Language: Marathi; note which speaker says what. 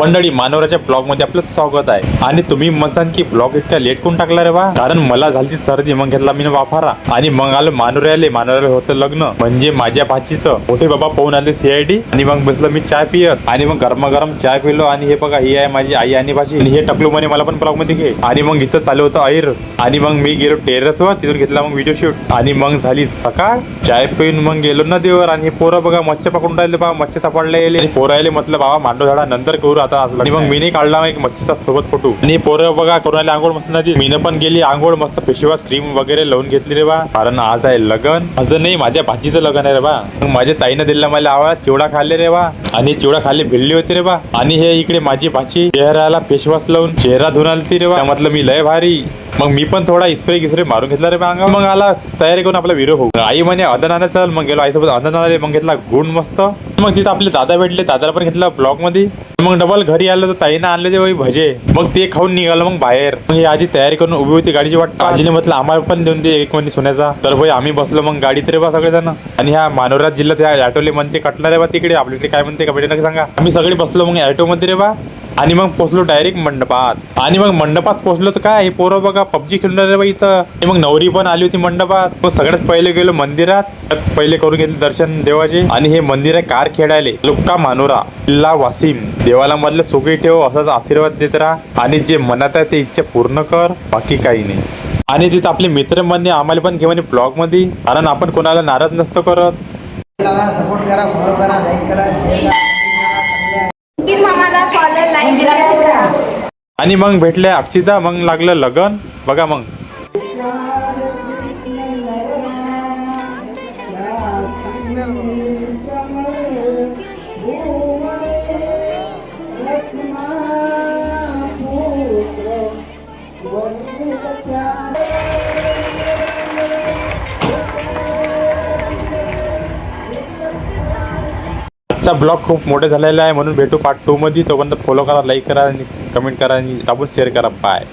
Speaker 1: मंडळी, मानवराच्या ब्लॉग मध्ये आपलं स्वागत आहे. आणि तुम्ही म्हणसान की ब्लॉग इतका लेट कोण टाकला रे बा, कारण मला झाली सर्दी. मग घेतला मी वाफारा आणि मग आलो मानवऱ्याला होतं लग्न, म्हणजे माझ्या भाचीचं. मोठे बाबा पाहून आले CID. आणि मग बसलो मी चाय पियत आणि मग गरमागरम चाय पिलो. आणि हे बघा, ही आहे माझी आई आणि भाची. आणि हे टकलू म्हणे मला पण ब्लॉग मध्ये घे. आणि मग इथं चालू होतं ऐर. आणि मग मी गेलो टेरेसवर, तिथून घेतला मग व्हिडिओ शूट. आणि मग झाली सकाळ. चाय पिऊन मग गेलो नदीवर. आणि हे पोरं बघा मच्छी पकडून राहिले बा, मच्छी सापडले. आणि पोरं आले, म्हटलं बाबा मांडो झाडा नंतर करू आता. आणि मग मीने काढला एक मच्छीचा सोबत फोटो. आणि पोरं बघा करून आले आंघोळ मस्त नदी. मीनं पण गेली आंघोळ, मस्त फेशवॉश क्रीम वगैरे लावून घेतली रे बा, कारण आज आहे लगन. असं नाही, माझ्या भाजीचं लग्न आहे रे बा. मग माझ्या ताईनं दिला मला आवाज, चिवडा खाल्ले रे बा. आणि चिवडा खाल्ले भिडली होती रे बा. आणि हे इकडे माझी भाची चेहऱ्याला फेशवॉश लावून चेहरा धुवून आलती रे बा. म्हटलं मी लय भारी. मग मी पण थोडा इस्प्रे मारून घेतला रे बा अंगावर. मग आला तयारी करून आपला व्हिडिओ होऊ. आई म्हणे अदनाने चल. मग गेलो आईसोबत अदनाने. मग घेतला गुण मस्त. मग तिथं आपले दादा भेटले, दादाला पण घेतला ब्लॉग मध्ये. मग डबल घरी आलं तर ताईनं आणले ते वही भजे. मग ते खाऊन निघालं मग बाहेर. मग ही आजी तयारी करून उभी होती गाडीची वाट. आजीने म्हटलं आम्हाला पण देऊन दे एक म्हणजे सोन्याचा. तर भाई आम्ही बसलो मग गाडीत रे बा सगळेजण. आणि ह्या मानोरा जिल्ह्यात ह्या ऑटोले म्हणते कटला रे बा तिकडे. आपल्याकडे काय म्हणते का भेटे सांगा. आम्ही सगळे बसलो मग ऑटो मध्ये रे बा. आणि मग पोहोचलो डायरेक्ट मंडपात. आणि मग मंडपात पोहोचलो तर काय, हे पोरं बघा पबजी खेळून रे बा इथं. आणि मग नवरी पण आली होती मंडपात. मग सगळ्यात पहिले गेलो मंदिरात. पहिले करून घेतले दर्शन देवाचे. आणि हे मंदिर आहे कार खेळायले लुक्का मानोरा किल्ला वासिम. देवाला मधलं सोगळी ठेव, असाच आशीर्वाद देत राहा. आणि जे मनात आहे ते इच्छा पूर्ण कर, बाकी काही नाही. आणि तिथं आपले मित्र म्हणणे आम्हाला पण घेऊन ब्लॉग मध्ये, कारण आपण कोणाला नाराज नसतो करत.
Speaker 2: सपोर्ट करा, फॉलो करा, लाईक करा, शेअर करा.
Speaker 1: आणि मग भेटले अक्षिता. मग लागलं लगन बघा. मग आजचा ब्लॉग खूप मोठे झालेला आहे, म्हणून भेटू पार्ट 2 मध्ये. तोपर्यंत फॉलो करा, लाईक करा आणि कमेंट करा आणि दाबून शेअर करा. बाय.